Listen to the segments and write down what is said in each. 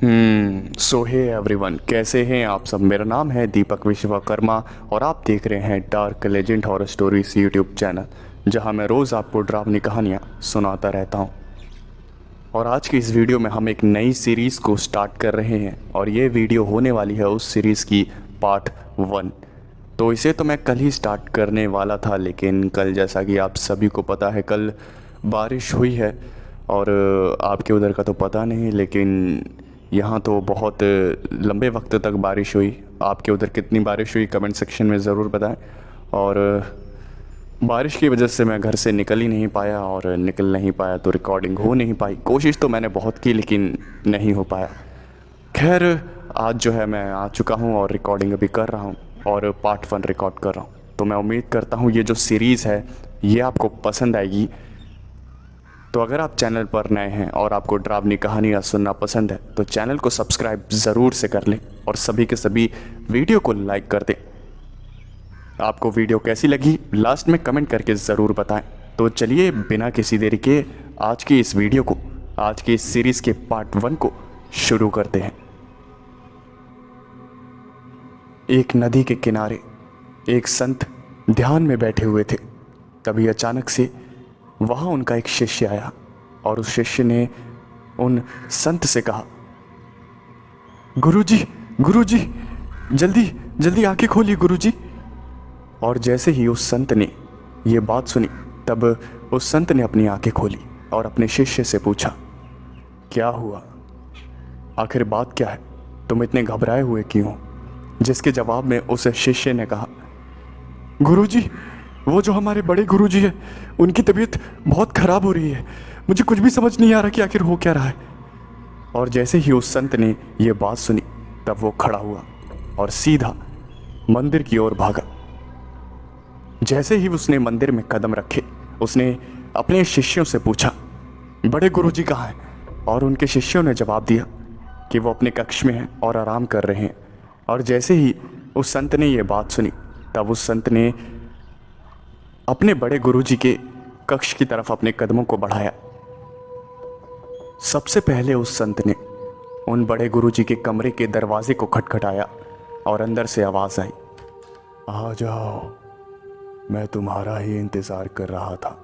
सो hey everyone, कैसे हैं आप सब। मेरा नाम है दीपक विश्वकर्मा और आप देख रहे हैं dark legend horror stories YouTube channel, जहां मैं रोज़ आपको डरावनी कहानियां सुनाता रहता हूं। और आज की इस वीडियो में हम एक नई सीरीज़ को स्टार्ट कर रहे हैं और ये वीडियो होने वाली है उस सीरीज़ की पार्ट 1। तो इसे तो मैं कल ही स्टार्ट करने वाला था, लेकिन कल जैसा कि आप सभी को पता है कल बारिश हुई है। और आपके उधर का तो पता नहीं, लेकिन यहाँ तो बहुत लंबे वक्त तक बारिश हुई। आपके उधर कितनी बारिश हुई कमेंट सेक्शन में ज़रूर बताएं। और बारिश की वजह से मैं घर से निकल ही नहीं पाया, और निकल नहीं पाया तो रिकॉर्डिंग हो नहीं पाई। कोशिश तो मैंने बहुत की लेकिन नहीं हो पाया। खैर, आज जो है मैं आ चुका हूँ और रिकॉर्डिंग अभी कर रहा हूँ और पार्ट 1 रिकॉर्ड कर रहा हूँ। तो मैं उम्मीद करता हूँ ये जो सीरीज़ है ये आपको पसंद आएगी। तो अगर आप चैनल पर नए हैं और आपको डरावनी कहानियाँ सुनना पसंद है तो चैनल को सब्सक्राइब ज़रूर से कर लें और सभी के सभी वीडियो को लाइक कर दें। आपको वीडियो कैसी लगी लास्ट में कमेंट करके ज़रूर बताएं। तो चलिए बिना किसी देरी के आज की इस वीडियो को, आज की इस सीरीज़ के पार्ट 1 को शुरू करते हैं। एक नदी के किनारे एक संत ध्यान में बैठे हुए थे। तभी अचानक से वहाँ उनका एक शिष्य आया और उस शिष्य ने उन संत से कहा, गुरुजी, गुरुजी, जल्दी जल्दी आंखें खोलिए गुरुजी। और जैसे ही उस संत ने ये बात सुनी तब उस संत ने अपनी आंखें खोली और अपने शिष्य से पूछा, क्या हुआ, आखिर बात क्या है, तुम इतने घबराए हुए क्यों हो। जिसके जवाब में उस शिष्य ने कहा, गुरुजी, वो जो हमारे बड़े गुरुजी है उनकी तबीयत बहुत खराब हो रही है। मुझे कुछ भी समझ नहीं आ रहा कि आखिर हो क्या रहा है। और जैसे ही उस संत ने ये बात सुनी तब वो खड़ा हुआ और सीधा मंदिर की ओर भागा। जैसे ही उसने मंदिर में कदम रखे उसने अपने शिष्यों से पूछा, बड़े गुरुजी कहाँ हैं। और उनके शिष्यों ने जवाब दिया कि वो अपने कक्ष में हैं और आराम कर रहे हैं। और जैसे ही उस संत ने ये बात सुनी तब उस संत ने अपने बड़े गुरुजी के कक्ष की तरफ अपने कदमों को बढ़ाया। सबसे पहले उस संत ने उन बड़े गुरुजी के कमरे के दरवाजे को खटखटाया और अंदर से आवाज आई, आ जाओ, मैं तुम्हारा ही इंतजार कर रहा था।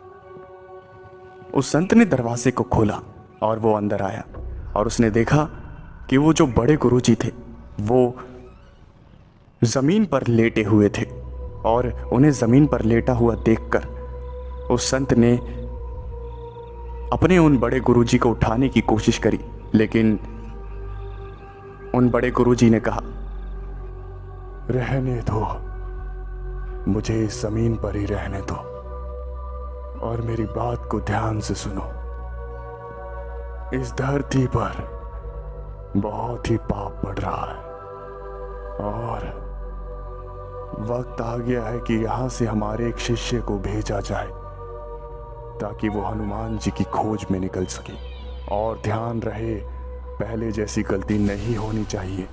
उस संत ने दरवाजे को खोला और वो अंदर आया और उसने देखा कि वो जो बड़े गुरुजी थे वो जमीन पर लेटे हुए थे। और उन्हें जमीन पर लेटा हुआ देखकर उस संत ने अपने उन बड़े गुरुजी को उठाने की कोशिश करी, लेकिन उन बड़े गुरुजी ने कहा, रहने दो, मुझे इस जमीन पर ही रहने दो और मेरी बात को ध्यान से सुनो। इस धरती पर बहुत ही पाप बढ़ रहा है और वक्त आ गया है कि यहां से हमारे एक शिष्य को भेजा जाए ताकि वो हनुमान जी की खोज में निकल सके। और ध्यान रहे, पहले जैसी गलती नहीं होनी चाहिए,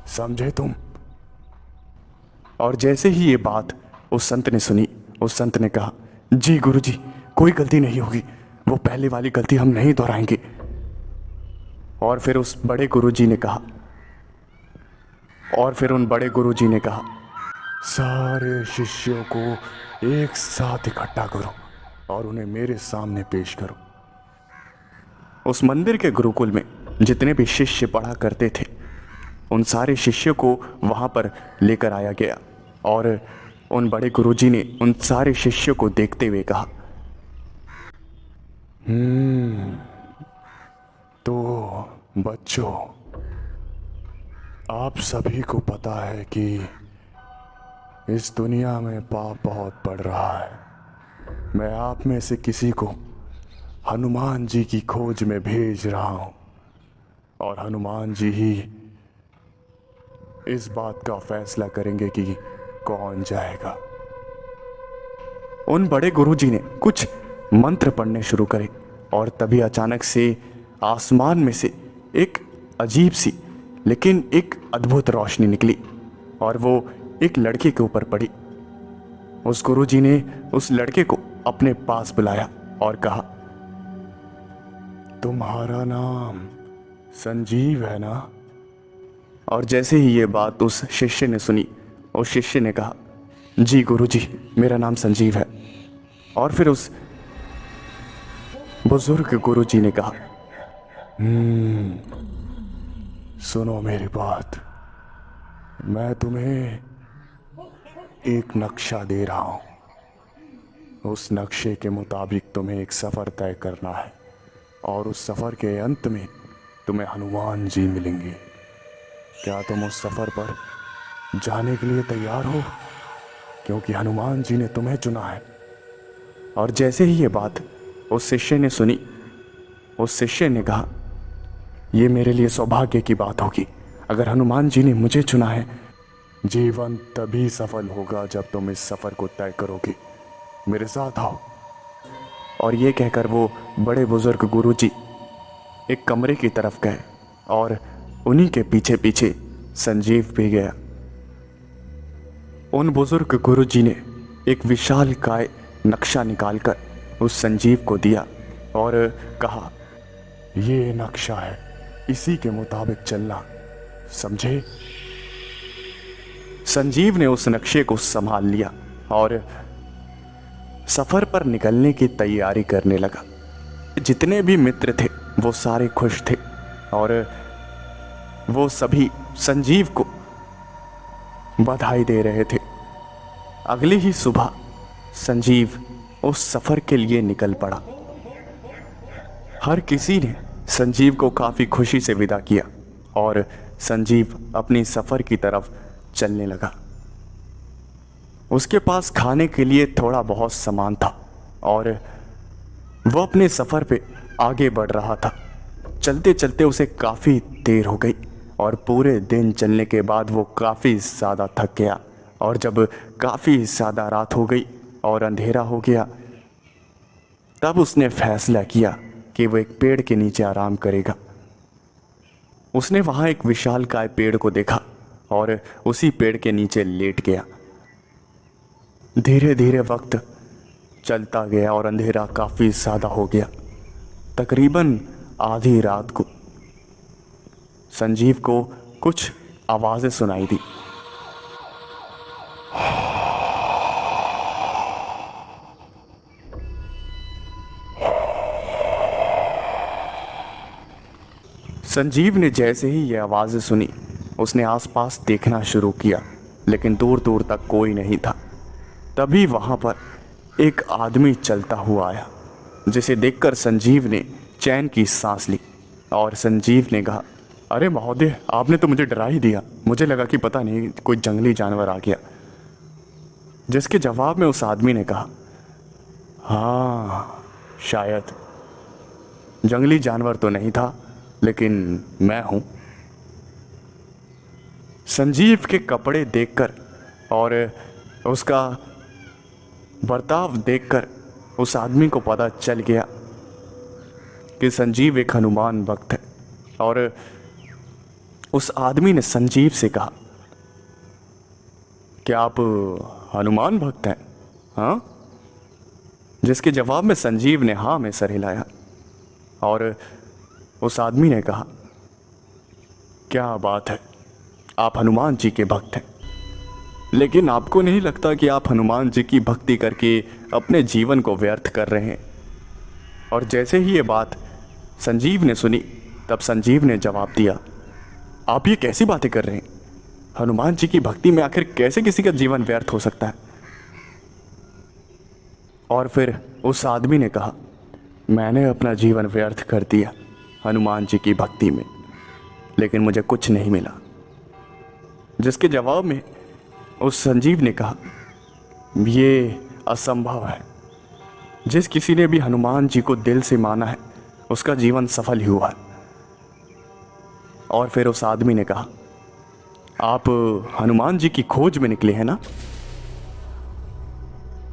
समझे तुम। और जैसे ही ये बात उस संत ने सुनी उस संत ने कहा, जी गुरुजी, कोई गलती नहीं होगी, वो पहले वाली गलती हम नहीं दोहराएंगे। और फिर उस बड़े गुरुजी ने कहा, और फिर उन बड़े गुरुजी ने कहा, सारे शिष्यों को एक साथ इकट्ठा करो और उन्हें मेरे सामने पेश करो। उस मंदिर के गुरुकुल में जितने भी शिष्य पढ़ा करते थे उन सारे शिष्यों को वहां पर लेकर आया गया और उन बड़े गुरुजी ने उन सारे शिष्यों को देखते हुए कहा, तो बच्चों, आप सभी को पता है कि इस दुनिया में पाप बहुत बढ़ रहा है। मैं आप में से किसी को हनुमान जी की खोज में भेज रहा हूं और हनुमान जी ही इस बात का फैसला करेंगे कि कौन जाएगा। उन बड़े गुरुजी ने कुछ मंत्र पढ़ने शुरू करे और तभी अचानक से आसमान में से एक अजीब सी लेकिन एक अद्भुत रोशनी निकली और वो एक लड़के के ऊपर पड़ी। उस गुरुजी ने उस लड़के को अपने पास बुलाया और कहा, तुम्हारा नाम संजीव है ना? और जैसे ही ये बात उस शिष्य ने सुनी, उस शिष्य ने कहा, जी गुरुजी, मेरा नाम संजीव है। और फिर उस बुजुर्ग गुरुजी ने कहा, सुनो मेरी बात, मैं तुम्हें एक नक्शा दे रहा हूं। उस नक्शे के मुताबिक तुम्हें एक सफ़र तय करना है और उस सफ़र के अंत में तुम्हें हनुमान जी मिलेंगे। क्या तुम उस सफ़र पर जाने के लिए तैयार हो? क्योंकि हनुमान जी ने तुम्हें चुना है। और जैसे ही ये बात उस शिष्य ने सुनी, उस शिष्य ने कहा, ये मेरे लिए सौभाग्य की बात होगी। अगर हनुमान जी ने मुझे चुना है, जीवन तभी सफल होगा जब तुम इस सफ़र को तय करोगे। मेरे साथ आओ। और ये कहकर वो बड़े बुजुर्ग गुरुजी एक कमरे की तरफ गए और उन्हीं के पीछे पीछे संजीव भी गया। उन बुजुर्ग गुरुजी ने एक विशाल काय नक्शा निकालकर उस संजीव को दिया और कहा, ये नक्शा है, इसी के मुताबिक चलना, समझे? संजीव ने उस नक्शे को संभाल लिया और सफर पर निकलने की तैयारी करने लगा। जितने भी मित्र थे वो सारे खुश थे और वो सभी संजीव को बधाई दे रहे थे। अगली ही सुबह संजीव उस सफर के लिए निकल पड़ा। हर किसी ने संजीव को काफी खुशी से विदा किया और संजीव अपनी सफर की तरफ चलने लगा। उसके पास खाने के लिए थोड़ा बहुत सामान था और वो अपने सफर पे आगे बढ़ रहा था। चलते चलते उसे काफी देर हो गई और पूरे दिन चलने के बाद वो काफी ज़्यादा थक गया। और जब काफी ज़्यादा रात हो गई और अंधेरा हो गया, तब उसने फैसला किया कि वो एक पेड़ के नीचे आराम करेगा। उसने वहां एक विशालकाय पेड़ को देखा और उसी पेड़ के नीचे लेट गया। धीरे धीरे वक्त चलता गया और अंधेरा काफी ज़्यादा हो गया। तकरीबन आधी रात को संजीव को कुछ आवाज़ें सुनाई दी। संजीव ने जैसे ही ये आवाज़ें सुनी, उसने आसपास देखना शुरू किया, लेकिन दूर दूर तक कोई नहीं था। तभी वहाँ पर एक आदमी चलता हुआ आया, जिसे देखकर संजीव ने चैन की सांस ली। और संजीव ने कहा, अरे महोदय, आपने तो मुझे डरा ही दिया। मुझे लगा कि पता नहीं कोई जंगली जानवर आ गया। जिसके जवाब में उस आदमी ने कहा, हाँ, शायद जंगली जानवर तो नहीं था, लेकिन मैं हूं। संजीव के कपड़े देखकर और उसका बर्ताव देखकर उस आदमी को पता चल गया कि संजीव एक हनुमान भक्त है। और उस आदमी ने संजीव से कहा, क्या आप हनुमान भक्त हैं? हाँ? जिसके जवाब में संजीव ने हाँ में सर हिलाया। और उस आदमी ने कहा, क्या बात है, आप हनुमान जी के भक्त हैं, लेकिन आपको नहीं लगता कि आप हनुमान जी की भक्ति करके अपने जीवन को व्यर्थ कर रहे हैं? और जैसे ही ये बात संजीव ने सुनी, तब संजीव ने जवाब दिया, आप ये कैसी बातें कर रहे हैं? हनुमान जी की भक्ति में आखिर कैसे किसी का जीवन व्यर्थ हो सकता है? और फिर उस आदमी ने कहा, मैंने अपना जीवन व्यर्थ कर दिया हनुमान जी की भक्ति में, लेकिन मुझे कुछ नहीं मिला। जिसके जवाब में उस संजीव ने कहा, ये असंभव है। जिस किसी ने भी हनुमान जी को दिल से माना है, उसका जीवन सफल ही हुआ। और फिर उस आदमी ने कहा, आप हनुमान जी की खोज में निकले हैं ना?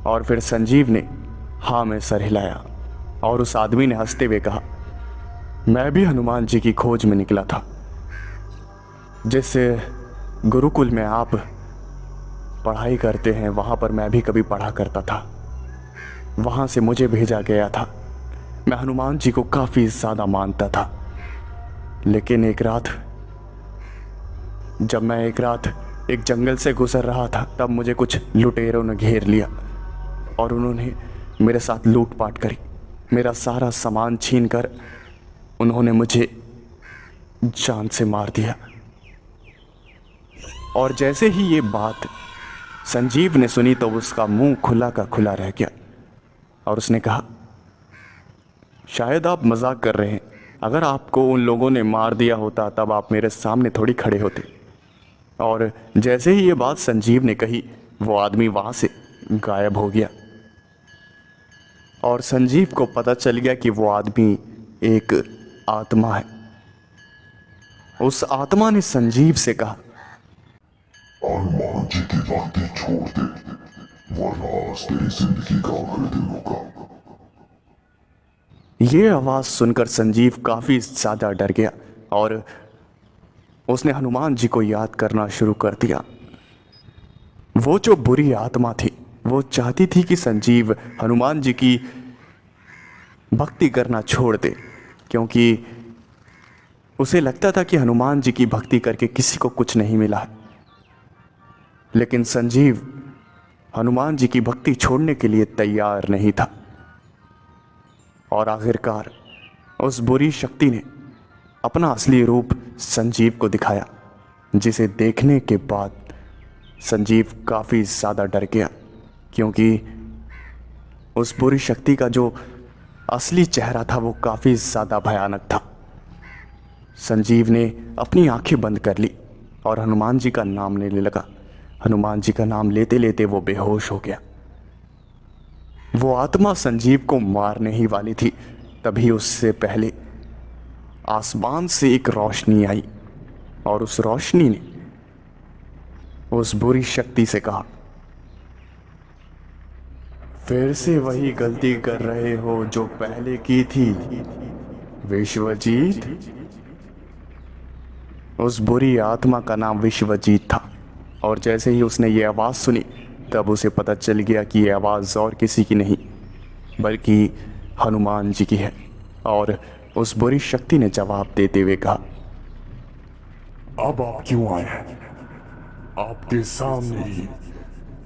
और फिर संजीव ने हाँ में सर हिलाया। और उस आदमी ने हंसते हुए कहा, मैं भी हनुमान जी की खोज में निकला था। जिस गुरुकुल में आप पढ़ाई करते हैं, वहाँ पर मैं भी कभी पढ़ा करता था। वहाँ से मुझे भेजा गया था। मैं हनुमान जी को काफ़ी ज़्यादा मानता था, लेकिन एक रात जब मैं एक रात एक जंगल से गुजर रहा था, तब मुझे कुछ लुटेरों ने घेर लिया और उन्होंने मेरे साथ लूटपाट करी। मेरा सारा सामान छीन कर उन्होंने मुझे जान से मार दिया। और जैसे ही ये बात संजीव ने सुनी तो उसका मुंह खुला का खुला रह गया और उसने कहा, शायद आप मजाक कर रहे हैं। अगर आपको उन लोगों ने मार दिया होता तब आप मेरे सामने थोड़ी खड़े होते। और जैसे ही ये बात संजीव ने कही, वो आदमी वहां से गायब हो गया और संजीव को पता चल गया कि वो आदमी एक आत्मा है। उस आत्मा ने संजीव से कहा, हनुमान जी की भक्ति छोड़ दे, वरना आज तेरी जिंदगी का आखिरी दिन होगा। ये आवाज सुनकर संजीव काफी ज्यादा डर गया और उसने हनुमान जी को याद करना शुरू कर दिया। वो जो बुरी आत्मा थी वो चाहती थी कि संजीव हनुमान जी की भक्ति करना छोड़ दे, क्योंकि उसे लगता था कि हनुमान जी की भक्ति करके किसी को कुछ नहीं मिला है। लेकिन संजीव हनुमान जी की भक्ति छोड़ने के लिए तैयार नहीं था और आखिरकार उस बुरी शक्ति ने अपना असली रूप संजीव को दिखाया, जिसे देखने के बाद संजीव काफ़ी ज़्यादा डर गया, क्योंकि उस बुरी शक्ति का जो असली चेहरा था वो काफ़ी ज़्यादा भयानक था। संजीव ने अपनी आंखें बंद कर ली और हनुमान जी का नाम लेने लगा। हनुमान जी का नाम लेते लेते वो बेहोश हो गया। वो आत्मा संजीव को मारने ही वाली थी, तभी उससे पहले आसमान से एक रोशनी आई और उस रोशनी ने उस बुरी शक्ति से कहा, फिर से वही गलती कर रहे हो जो पहले की थी विश्वजीत। उस बुरी आत्मा का नाम विश्वजीत था और जैसे ही उसने ये आवाज़ सुनी तब उसे पता चल गया कि ये आवाज़ और किसी की नहीं बल्कि हनुमान जी की है। और उस बुरी शक्ति ने जवाब देते हुए कहा, अब आप क्यों आए हैं? आपके सामने ही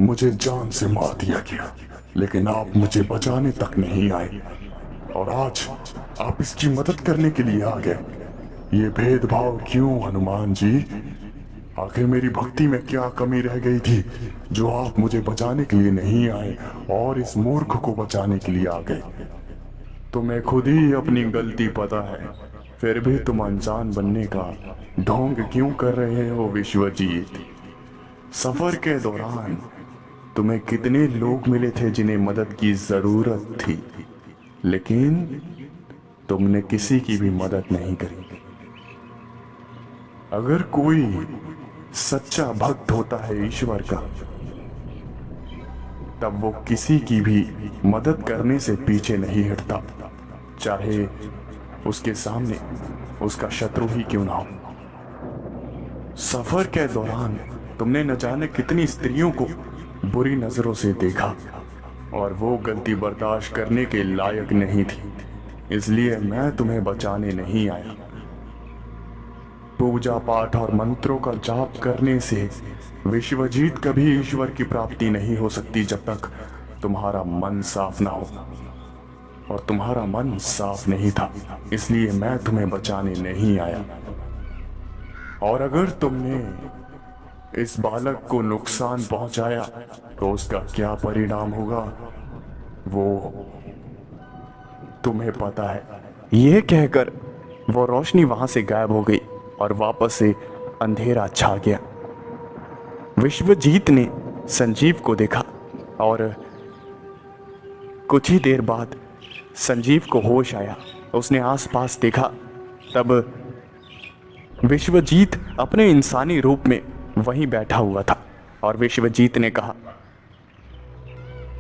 मुझे जान से मार दिया गया, लेकिन आप मुझे बचाने तक नहीं आए और आज आप इसकी मदद करने के लिए आ गए। ये भेदभाव क्यों हनुमान जी? आखिर मेरी भक्ति में क्या कमी रह गई थी जो आप मुझे बचाने के लिए नहीं आए और इस मूर्ख को बचाने के लिए आ गए? तुम्हें खुद ही अपनी गलती पता है, फिर भी तुम अनजान बनने का ढोंग क्यों कर रहे हो विश्वजीत? सफर के दौरान तुम्हें कितने लोग मिले थे जिन्हें मदद की जरूरत थी, लेकिन तुमने किसी की भी मदद नहीं करी। अगर कोई सच्चा भक्त होता है ईश्वर का, तब वो किसी की भी मदद करने से पीछे नहीं हटता, चाहे उसके सामने उसका शत्रु ही क्यों ना हो। सफर के दौरान तुमने न जाने कितनी स्त्रियों को बुरी नजरों से देखा और वो गलती बर्दाश्त करने के लायक नहीं थी, इसलिए मैं तुम्हें बचाने नहीं आया। पूजा पाठ और मंत्रों का जाप करने से विश्वजीत कभी ईश्वर की प्राप्ति नहीं हो सकती जब तक तुम्हारा मन साफ ना हो, और तुम्हारा मन साफ नहीं था, इसलिए मैं तुम्हें बचाने नहीं आया। और अगर तुमने इस बालक को नुकसान पहुंचाया तो उसका क्या परिणाम होगा वो तुम्हें पता है। यह कहकर वो रोशनी वहां से गायब हो गई और वापस से अंधेरा छा गया। विश्वजीत ने संजीव को देखा और कुछ ही देर बाद संजीव को होश आया। उसने आसपास देखा, तब विश्वजीत अपने इंसानी रूप में वहीं बैठा हुआ था और विश्वजीत ने कहा,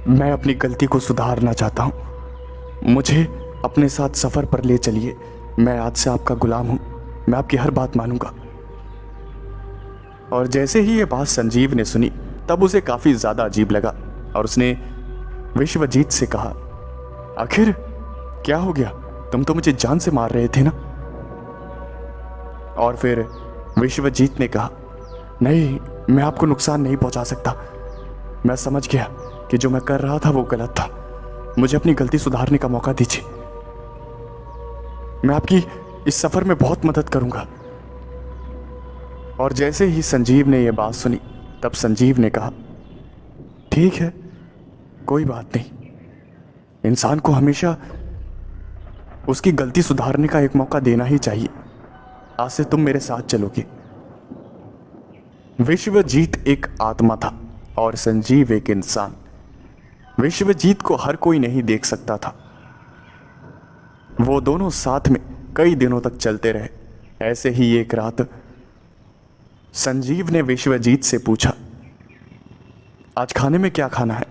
मैं अपनी गलती को सुधारना चाहता हूं, मुझे अपने साथ सफर पर ले चलिए। मैं आज से आपका गुलाम हूं, मैं आपकी हर बात मानूंगा। और जैसे ही ये बात संजीव ने सुनी तब उसे काफी ज्यादा अजीब लगा और उसने विश्वजीत से कहा, आखिर क्या हो गया? तुम तो मुझे जान से मार रहे थे ना? और फिर विश्वजीत ने कहा, नहीं, मैं आपको नुकसान नहीं पहुंचा सकता। मैं समझ गया कि जो मैं कर रहा था वो गलत था। मुझे अपनी गलती सुधारने का मौका दीजिए। मैं आपकी इस सफर में बहुत मदद करूंगा। और जैसे ही संजीव ने यह बात सुनी तब संजीव ने कहा, ठीक है, कोई बात नहीं। इंसान को हमेशा उसकी गलती सुधारने का एक मौका देना ही चाहिए। आज से तुम मेरे साथ चलोगे। विश्वजीत एक आत्मा था और संजीव एक इंसान। विश्वजीत को हर कोई नहीं देख सकता था। वो दोनों साथ में कई दिनों तक चलते रहे। ऐसे ही एक रात संजीव ने विश्वजीत से पूछा, आज खाने में क्या खाना है?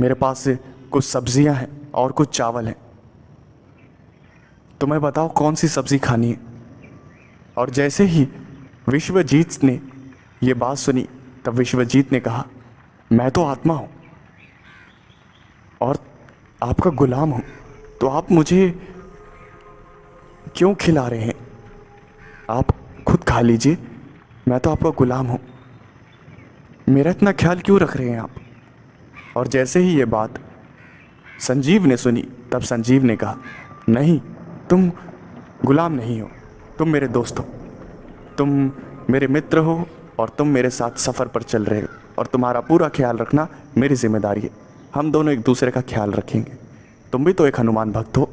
मेरे पास से कुछ सब्जियां हैं और कुछ चावल हैं। तुम्हें बताओ कौन सी सब्जी खानी है। और जैसे ही विश्वजीत ने यह बात सुनी तब विश्वजीत ने कहा, मैं तो आत्मा हूं और आपका गुलाम हूं, तो आप मुझे क्यों खिला रहे हैं? आप खुद खा लीजिए, मैं तो आपका गुलाम हूं। मेरा इतना ख्याल क्यों रख रहे हैं आप? और जैसे ही ये बात संजीव ने सुनी तब संजीव ने कहा, नहीं, तुम गुलाम नहीं हो, तुम मेरे दोस्त हो, तुम मेरे मित्र हो और तुम मेरे साथ सफ़र पर चल रहे हो और तुम्हारा पूरा ख्याल रखना मेरी जिम्मेदारी है। हम दोनों एक दूसरे का ख्याल रखेंगे। तुम भी तो एक हनुमान भक्त हो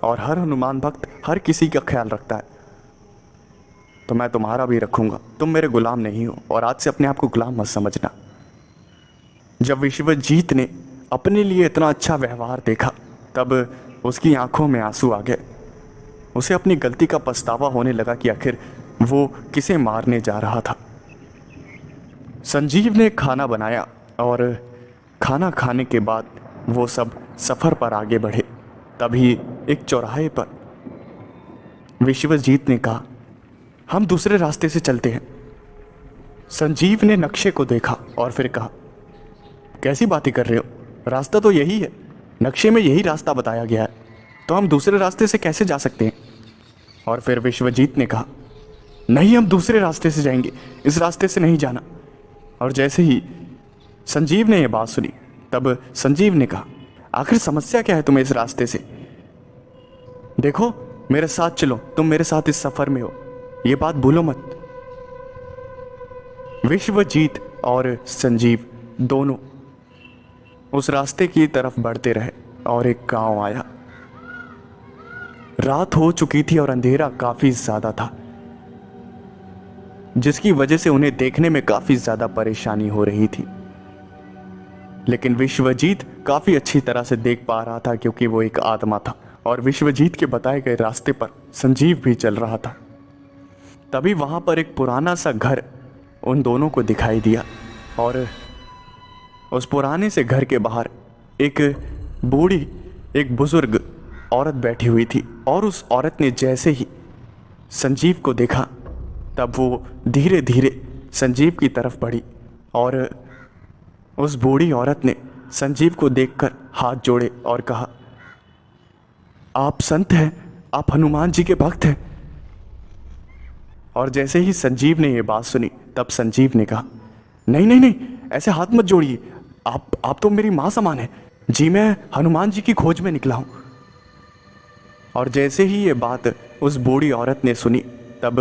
और हर हनुमान भक्त हर किसी का ख्याल रखता है, तो मैं तुम्हारा भी रखूंगा। तुम मेरे गुलाम नहीं हो और आज से अपने आप को गुलाम मत समझना। जब विश्वजीत ने अपने लिए इतना अच्छा व्यवहार देखा तब उसकी आंखों में आंसू आ गए। उसे अपनी गलती का पछतावा होने लगा कि आखिर वो किसे मारने जा रहा था। संजीव ने खाना बनाया और खाना खाने के बाद वो सब सफ़र पर आगे बढ़े। तभी एक चौराहे पर विश्वजीत ने कहा, हम दूसरे रास्ते से चलते हैं। संजीव ने नक्शे को देखा और फिर कहा, कैसी बातें कर रहे हो? रास्ता तो यही है, नक्शे में यही रास्ता बताया गया है, तो हम दूसरे रास्ते से कैसे जा सकते हैं? और फिर विश्वजीत ने कहा, नहीं, हम दूसरे रास्ते से जाएंगे, इस रास्ते से नहीं जाना। और जैसे ही संजीव ने यह बात सुनी तब संजीव ने कहा, आखिर समस्या क्या है तुम्हें इस रास्ते से? देखो, मेरे साथ चलो, तुम मेरे साथ इस सफर में हो, ये बात भूलो मत। विश्वजीत और संजीव दोनों उस रास्ते की तरफ बढ़ते रहे और एक गांव आया। रात हो चुकी थी और अंधेरा काफी ज्यादा था, जिसकी वजह से उन्हें देखने में काफी ज्यादा परेशानी हो रही थी। लेकिन विश्वजीत काफी अच्छी तरह से देख पा रहा था क्योंकि वो एक आत्मा था और विश्वजीत के बताए गए रास्ते पर संजीव भी चल रहा था। तभी वहां पर एक पुराना सा घर उन दोनों को दिखाई दिया और उस पुराने से घर के बाहर एक बूढ़ी, एक बुजुर्ग औरत बैठी हुई थी। और उस औरत ने जैसे ही संजीव को देखा तब वो धीरे धीरे संजीव की तरफ बढ़ी और उस बूढ़ी औरत ने संजीव को देखकर हाथ जोड़े और कहा, आप संत हैं, आप हनुमान जी के भक्त हैं। और जैसे ही संजीव ने यह बात सुनी तब संजीव ने कहा, नहीं नहीं नहीं, ऐसे हाथ मत जोड़िए, आप तो मेरी माँ समान है जी, मैं हनुमान जी की खोज में निकला हूँ। और जैसे ही ये बात उस बूढ़ी औरत ने सुनी तब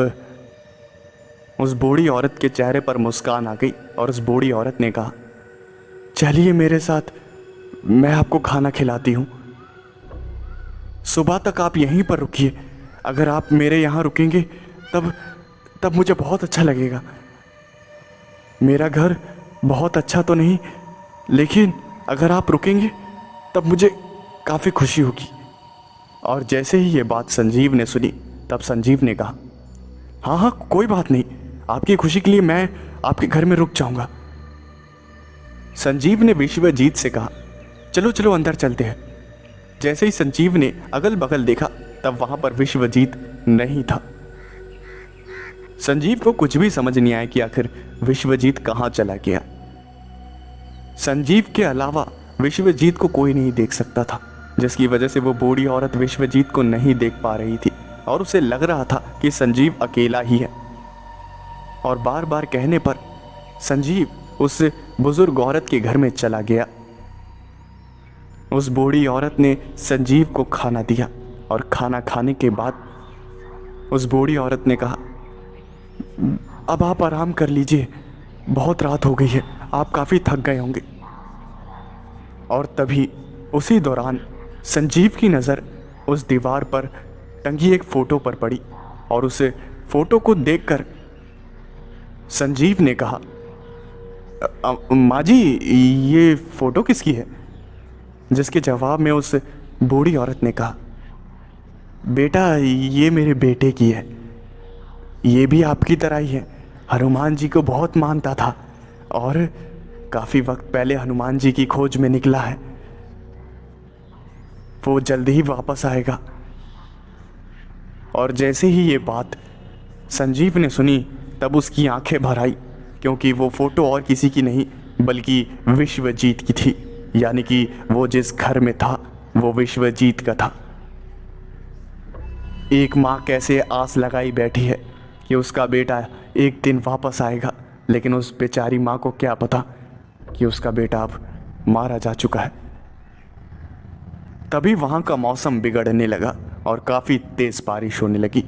उस बूढ़ी औरत के चेहरे पर मुस्कान आ गई और उस बूढ़ी औरत ने कहा, चलिए मेरे साथ, मैं आपको खाना खिलाती हूँ। सुबह तक आप यहीं पर रुकिए, अगर आप मेरे यहाँ रुकेंगे तब मुझे बहुत अच्छा लगेगा। मेरा घर बहुत अच्छा तो नहीं, लेकिन अगर आप रुकेंगे तब मुझे काफ़ी खुशी होगी। और जैसे ही ये बात संजीव ने सुनी तब संजीव ने कहा, हाँ हाँ, कोई बात नहीं, आपकी खुशी के लिए मैं आपके घर में रुक जाऊंगा। संजीव ने विश्वजीत से कहा, चलो चलो अंदर चलते हैं। जैसे ही संजीव ने अगल बगल देखा तब वहां पर विश्वजीत नहीं था। संजीव को कुछ भी समझ नहीं आया कि आखिर विश्वजीत कहां चला गया। संजीव के अलावा विश्वजीत को कोई नहीं देख सकता था, जिसकी वजह से वो बूढ़ी औरत विश्वजीत को नहीं देख पा रही थी और उसे लग रहा था कि संजीव अकेला ही है और बार बार कहने पर संजीव उस बुजुर्ग औरत के घर में चला गया। उस बूढ़ी औरत ने संजीव को खाना दिया और खाना खाने के बाद उस बूढ़ी औरत ने कहा, अब आप आराम कर लीजिए, बहुत रात हो गई है, आप काफ़ी थक गए होंगे। और तभी उसी दौरान संजीव की नज़र उस दीवार पर टंगी एक फ़ोटो पर पड़ी और उस फ़ोटो को देखकर संजीव ने कहा, माँ जी ये फ़ोटो किसकी है? जिसके जवाब में उस बूढ़ी औरत ने कहा, बेटा ये मेरे बेटे की है, ये भी आपकी तरह ही है, हनुमान जी को बहुत मानता था और काफ़ी वक्त पहले हनुमान जी की खोज में निकला है, वो जल्दी ही वापस आएगा। और जैसे ही ये बात संजीव ने सुनी तब उसकी आंखें भर आई, क्योंकि वो फ़ोटो और किसी की नहीं बल्कि विश्वजीत की थी, यानी कि वो जिस घर में था वो विश्वजीत का था। एक माँ कैसे आस लगाई बैठी है कि उसका बेटा एक दिन वापस आएगा, लेकिन उस बेचारी माँ को क्या पता कि उसका बेटा अब मारा जा चुका है। तभी वहाँ का मौसम बिगड़ने लगा और काफ़ी तेज़ बारिश होने लगी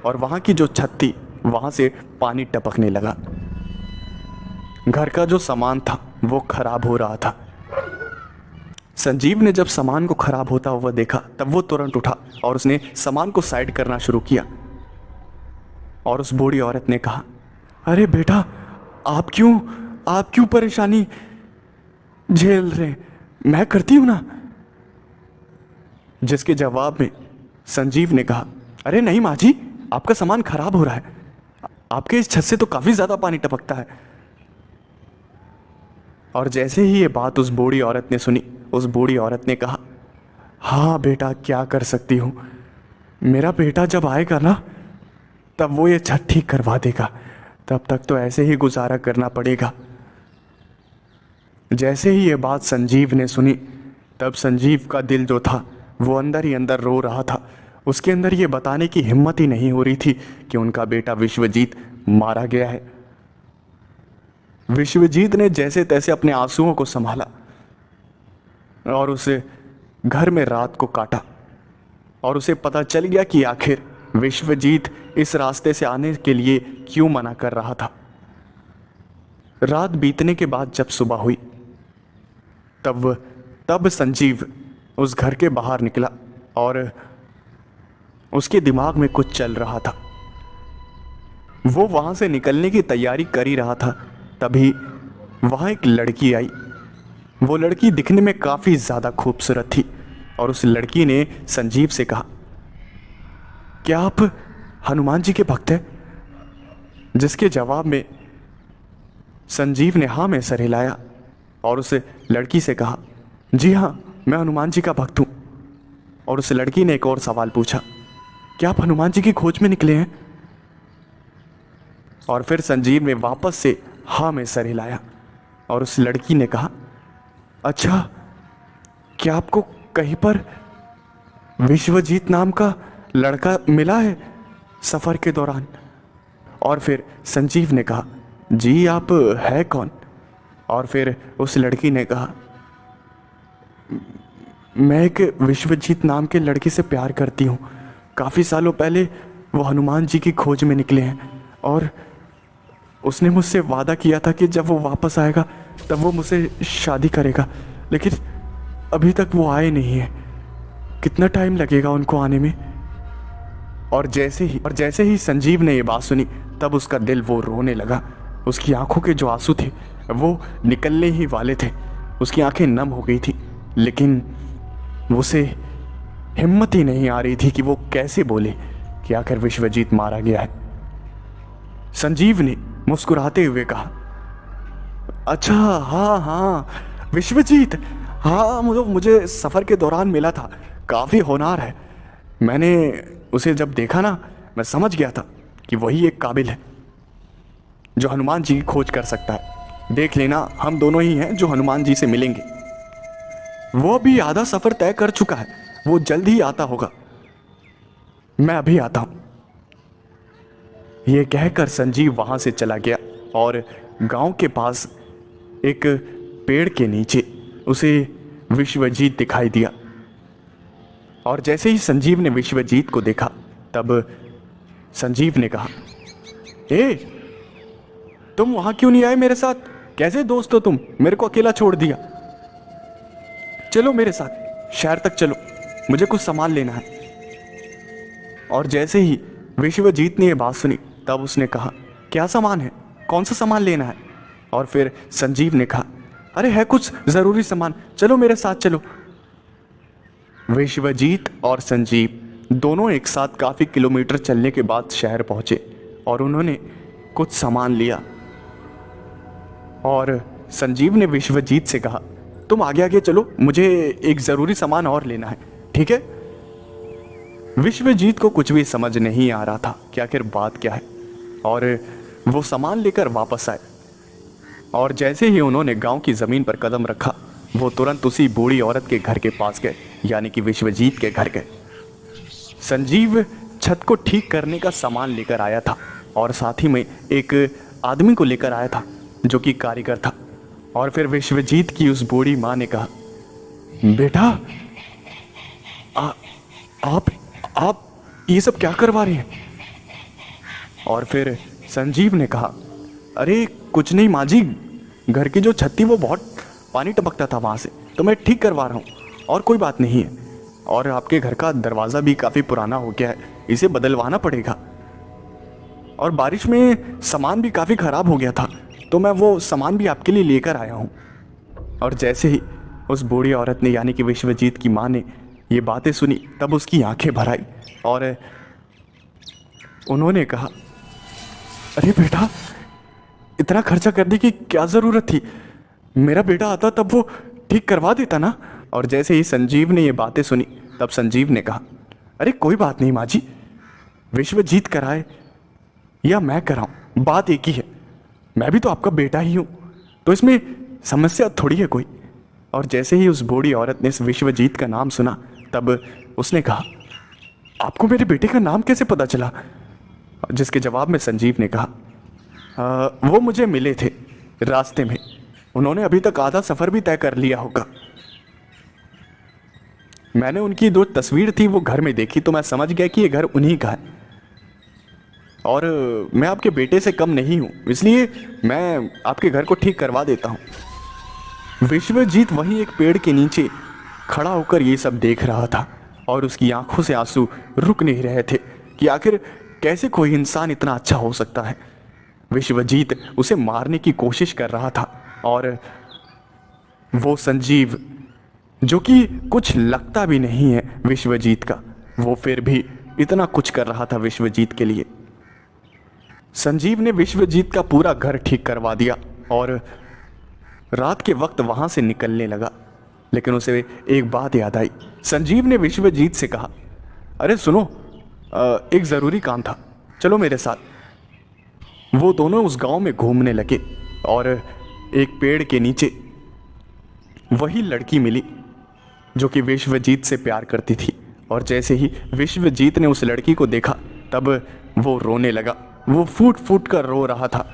और वहाँ की जो छत थी वहाँ से पानी टपकने लगा। घर का जो सामान था वो खराब हो रहा था। संजीव ने जब सामान को खराब होता हुआ देखा तब वो तुरंत उठा और उसने सामान को साइड करना शुरू किया। और उस बूढ़ी औरत ने कहा, अरे बेटा आप क्यों परेशानी झेल रहे हैं, मैं करती हूं ना। जिसके जवाब में संजीव ने कहा, अरे नहीं माँ जी, आपका सामान खराब हो रहा है, आपके इस छत से तो काफ़ी ज़्यादा पानी टपकता है। और जैसे ही ये बात उस बूढ़ी औरत ने सुनी, उस बूढ़ी औरत ने कहा, हाँ बेटा क्या कर सकती हूँ, मेरा बेटा जब आएगा ना तब वो ये छत ठीक करवा देगा, तब तक तो ऐसे ही गुजारा करना पड़ेगा। जैसे ही ये बात संजीव ने सुनी तब संजीव का दिल जो था वो अंदर ही अंदर रो रहा था। उसके अंदर ये बताने की हिम्मत ही नहीं हो रही थी कि उनका बेटा विश्वजीत मारा गया है। विश्वजीत ने जैसे तैसे अपने आंसुओं को संभाला और उसे घर में रात को काटा और उसे पता चल गया कि आखिर विश्वजीत इस रास्ते से आने के लिए क्यों मना कर रहा था। रात बीतने के बाद जब सुबह हुई तब संजीव उस घर के बाहर निकला और उसके दिमाग में कुछ चल रहा था। वो वहां से निकलने की तैयारी कर ही रहा था, तभी वहां एक लड़की आई। वो लड़की दिखने में काफ़ी ज़्यादा खूबसूरत थी और उस लड़की ने संजीव से कहा, क्या आप हनुमान जी के भक्त हैं? जिसके जवाब में संजीव ने हाँ में सर हिलाया और उस लड़की से कहा, जी हाँ मैं हनुमान जी का भक्त हूँ। और उस लड़की ने एक और सवाल पूछा, क्या आप हनुमान जी की खोज में निकले हैं? और फिर संजीव ने वापस से हाँ में सर हिलाया और उस लड़की ने कहा, अच्छा क्या आपको कहीं पर विश्वजीत नाम का लड़का मिला है सफ़र के दौरान? और फिर संजीव ने कहा, जी आप है कौन? और फिर उस लड़की ने कहा, मैं एक विश्वजीत नाम के लड़के से प्यार करती हूँ, काफ़ी सालों पहले वो हनुमान जी की खोज में निकले हैं और उसने मुझसे वादा किया था कि जब वो वापस आएगा तब वो मुझसे शादी करेगा, लेकिन अभी तक वो आए नहीं है, कितना टाइम लगेगा उनको आने में? और जैसे ही संजीव ने ये बात सुनी तब उसका दिल वो रोने लगा। उसकी आंखों के जो आंसू थे वो निकलने ही वाले थे, उसकी आंखें नम हो गई थी, लेकिन उसे हिम्मत ही नहीं आ रही थी कि वो कैसे बोले कि आखिर विश्वजीत मारा गया है। संजीव ने मुस्कुराते हुए कहा, अच्छा हाँ विश्वजीत, हाँ मुझे सफ़र के दौरान मिला था, काफ़ी होनहार है। मैंने उसे जब देखा ना मैं समझ गया था कि वही एक काबिल है जो हनुमान जी की खोज कर सकता है। देख लेना हम दोनों ही हैं जो हनुमान जी से मिलेंगे। वो अभी आधा सफ़र तय कर चुका है, वो जल्द ही आता होगा, मैं अभी आता हूँ। ये कहकर संजीव वहाँ से चला गया और गांव के पास एक पेड़ के नीचे उसे विश्वजीत दिखाई दिया। और जैसे ही संजीव ने विश्वजीत को देखा तब संजीव ने कहा, ए, तुम वहां क्यों नहीं आए मेरे साथ? कैसे दोस्त हो तुम? मेरे को अकेला छोड़ दिया। चलो मेरे साथ, शहर तक चलो, मुझे कुछ सामान लेना है। और जैसे ही विश्वजीत ने यह बात सुनी तब उसने कहा, क्या सामान है? कौन सा सामान लेना है? और फिर संजीव ने कहा, अरे है कुछ ज़रूरी सामान, चलो मेरे साथ चलो। विश्वजीत और संजीव दोनों एक साथ काफ़ी किलोमीटर चलने के बाद शहर पहुंचे और उन्होंने कुछ सामान लिया। और संजीव ने विश्वजीत से कहा, तुम आगे आगे चलो, मुझे एक ज़रूरी सामान और लेना है, ठीक है? विश्वजीत को कुछ भी समझ नहीं आ रहा था कि आखिर बात क्या है, और वो सामान लेकर वापस आए। और जैसे ही उन्होंने गांव की ज़मीन पर कदम रखा, वो तुरंत उसी बूढ़ी औरत के घर के पास गए, यानी कि विश्वजीत के घर गए। संजीव छत को ठीक करने का सामान लेकर आया था और साथ ही में एक आदमी को लेकर आया था जो कि कारीगर था। और फिर विश्वजीत की उस बूढ़ी माँ ने कहा, बेटा आप ये सब क्या करवा रहे हैं? और फिर संजीव ने कहा, अरे कुछ नहीं माँ जी, घर की जो छत थी वो बहुत पानी टपकता था वहाँ से, तो मैं ठीक करवा रहा हूँ, और कोई बात नहीं है। और आपके घर का दरवाज़ा भी काफ़ी पुराना हो गया है, इसे बदलवाना पड़ेगा। और बारिश में सामान भी काफ़ी ख़राब हो गया था, तो मैं वो सामान भी आपके लिए लेकर आया हूँ। और जैसे ही उस बूढ़ी औरत ने, यानी कि विश्वजीत की माँ ने ये बातें सुनी तब उसकी आंखें भर आई और उन्होंने कहा, अरे बेटा, इतना खर्चा करने की क्या ज़रूरत थी? मेरा बेटा आता तब वो ठीक करवा देता ना। और जैसे ही संजीव ने ये बातें सुनी तब संजीव ने कहा, अरे कोई बात नहीं माँ जी, विश्वजीत कराए या मैं कराऊं, बात एक ही है, मैं भी तो आपका बेटा ही हूँ, तो इसमें समस्या थोड़ी है कोई। और जैसे ही उस बूढ़ी औरत ने इस विश्वजीत का नाम सुना तब उसने कहा, आपको मेरे बेटे का नाम कैसे पता चला? जिसके जवाब में संजीव ने कहा, वो मुझे मिले थे रास्ते में, उन्होंने अभी तक आधा सफ़र भी तय कर लिया होगा। मैंने उनकी जो तस्वीर थी वो घर में देखी तो मैं समझ गया कि ये घर उन्हीं का है, और मैं आपके बेटे से कम नहीं हूँ, इसलिए मैं आपके घर को ठीक करवा देता हूँ। विश्वजीत वहीं एक पेड़ के नीचे खड़ा होकर ये सब देख रहा था और उसकी आंखों से आंसू रुक नहीं रहे थे कि आखिर कैसे कोई इंसान इतना अच्छा हो सकता है। विश्वजीत उसे मारने की कोशिश कर रहा था और वो संजीव, जो कि कुछ लगता भी नहीं है विश्वजीत का, वो फिर भी इतना कुछ कर रहा था विश्वजीत के लिए। संजीव ने विश्वजीत का पूरा घर ठीक करवा दिया और रात के वक्त वहां से निकलने लगा। लेकिन उसे एक बात याद आई। संजीव ने विश्वजीत से कहा, अरे सुनो, एक ज़रूरी काम था, चलो मेरे साथ। वो दोनों उस गांव में घूमने लगे और एक पेड़ के नीचे वही लड़की मिली जो कि विश्वजीत से प्यार करती थी। और जैसे ही विश्वजीत ने उस लड़की को देखा तब वो रोने लगा। वो फूट फूट कर रो रहा था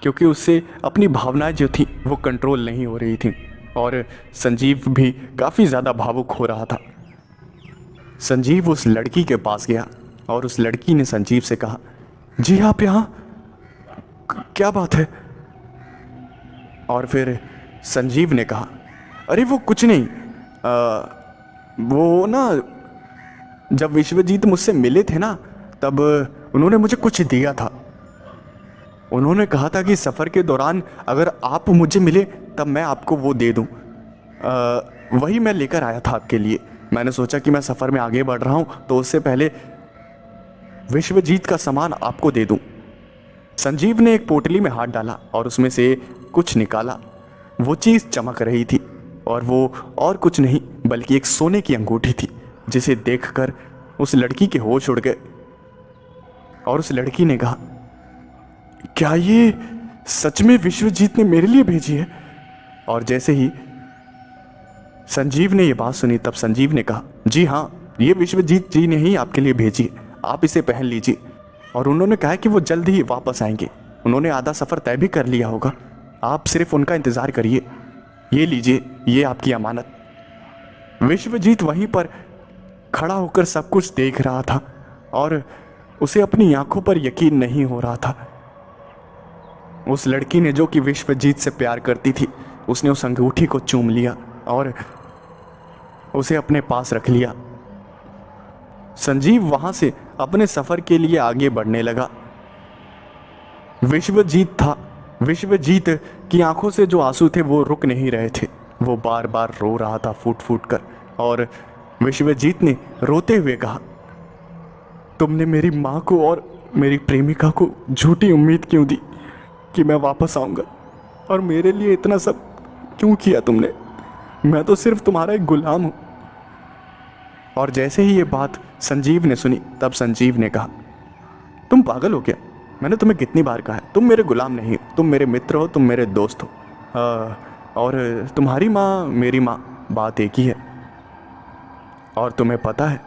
क्योंकि उससे अपनी भावनाएं जो थी वो कंट्रोल नहीं हो रही थी और संजीव भी काफ़ी ज़्यादा भावुक हो रहा था। संजीव उस लड़की के पास गया और उस लड़की ने संजीव से कहा, जी आप यहाँ, क्या बात है? और फिर संजीव ने कहा, अरे वो कुछ नहीं, वो ना, जब विश्वजीत मुझसे मिले थे ना तब उन्होंने मुझे कुछ दिया था। उन्होंने कहा था कि सफ़र के दौरान अगर आप मुझे मिले तब मैं आपको वो दे दूं। वही मैं लेकर आया था आपके लिए। मैंने सोचा कि मैं सफ़र में आगे बढ़ रहा हूं तो उससे पहले विश्वजीत का सामान आपको दे दूं। संजीव ने एक पोटली में हाथ डाला और उसमें से कुछ निकाला। वो चीज़ चमक रही थी और वो और कुछ नहीं बल्कि एक सोने की अंगूठी थी, जिसे देखकर उस लड़की के होश उड़ गए। और उस लड़की ने कहा, क्या ये सच में विश्वजीत ने मेरे लिए भेजी है? और जैसे ही संजीव ने ये बात सुनी तब संजीव ने कहा, जी हाँ, ये विश्वजीत जी ने ही आपके लिए भेजी है, आप इसे पहन लीजिए। और उन्होंने कहा है कि वो जल्द ही वापस आएंगे। उन्होंने आधा सफ़र तय भी कर लिया होगा, आप सिर्फ उनका इंतज़ार करिए। ये लीजिए, ये आपकी अमानत। विश्वजीत वहीं पर खड़ा होकर सब कुछ देख रहा था और उसे अपनी आंखों पर यकीन नहीं हो रहा था। उस लड़की ने, जो कि विश्वजीत से प्यार करती थी, उसने उस अंगूठी को चूम लिया और उसे अपने पास रख लिया। संजीव वहां से अपने सफर के लिए आगे बढ़ने लगा। विश्वजीत की आंखों से जो आंसू थे वो रुक नहीं रहे थे। वो बार बार रो रहा था फूट फूट कर। और विश्वजीत ने रोते हुए कहा, तुमने मेरी माँ को और मेरी प्रेमिका को झूठी उम्मीद क्यों दी कि मैं वापस आऊँगा, और मेरे लिए इतना सब क्यों किया तुमने? मैं तो सिर्फ तुम्हारा एक गुलाम हूँ। और जैसे ही ये बात संजीव ने सुनी, तब संजीव ने कहा, तुम पागल हो क्या? मैंने तुम्हें कितनी बार कहा है, तुम मेरे गुलाम नहीं हो, तुम मेरे मित्र हो, तुम मेरे दोस्त हो। और तुम्हारी माँ मेरी माँ, बात एक ही है। और तुम्हें पता है,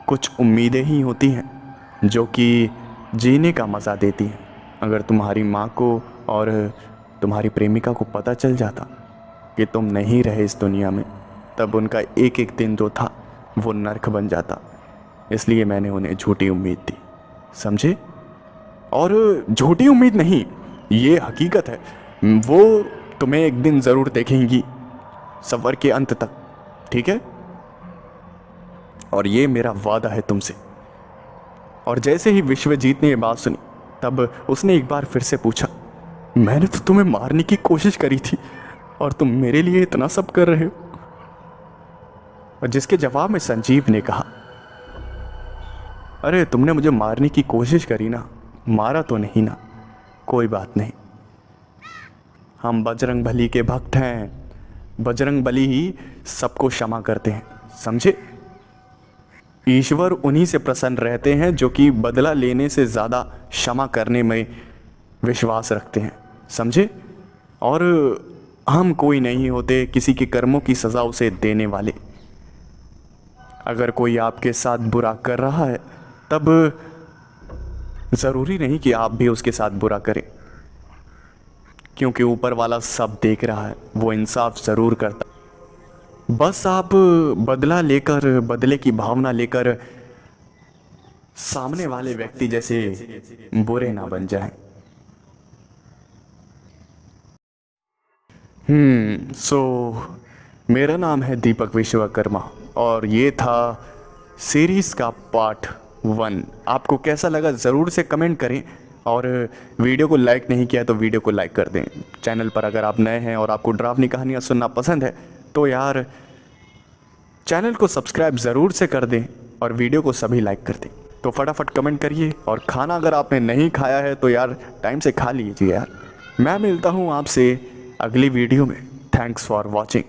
कुछ उम्मीदें ही होती हैं जो कि जीने का मज़ा देती हैं। अगर तुम्हारी माँ को और तुम्हारी प्रेमिका को पता चल जाता कि तुम नहीं रहे इस दुनिया में, तब उनका एक एक दिन जो था वो नर्क बन जाता। इसलिए मैंने उन्हें झूठी उम्मीद दी, समझे? और झूठी उम्मीद नहीं, ये हकीकत है। वो तुम्हें एक दिन ज़रूर देखेंगी सफ़र के अंत तक, ठीक है? और ये मेरा वादा है तुमसे। और जैसे ही विश्वजीत ने ये बात सुनी, तब उसने एक बार फिर से पूछा, मैंने तो तुम्हें मारने की कोशिश करी थी और तुम मेरे लिए इतना सब कर रहे हो? और जिसके जवाब में संजीव ने कहा, अरे तुमने मुझे मारने की कोशिश करी ना, मारा तो नहीं ना, कोई बात नहीं। हम बजरंग बली के भक्त हैं, बजरंग बली ही सबको क्षमा करते हैं, समझे? ईश्वर उन्हीं से प्रसन्न रहते हैं जो कि बदला लेने से ज़्यादा क्षमा करने में विश्वास रखते हैं, समझे? और हम कोई नहीं होते किसी के कर्मों की सज़ा उसे देने वाले। अगर कोई आपके साथ बुरा कर रहा है, तब ज़रूरी नहीं कि आप भी उसके साथ बुरा करें, क्योंकि ऊपर वाला सब देख रहा है, वो इंसाफ ज़रूर करता। बस आप बदला लेकर, बदले की भावना लेकर सामने वाले व्यक्ति जैसे बुरे ना बन जाएं। मेरा नाम है दीपक विश्वकर्मा और ये था सीरीज़ का पार्ट 1। आपको कैसा लगा ज़रूर से कमेंट करें, और वीडियो को लाइक नहीं किया तो वीडियो को लाइक कर दें। चैनल पर अगर आप नए हैं और आपको डरावनी कहानियाँ सुनना पसंद है तो यार चैनल को सब्सक्राइब ज़रूर से कर दें और वीडियो को सभी लाइक कर दें। तो फटाफट कमेंट करिए, और खाना अगर आपने नहीं खाया है तो यार टाइम से खा लीजिए यार। मैं मिलता हूँ आपसे अगली वीडियो में। Thanks for watching.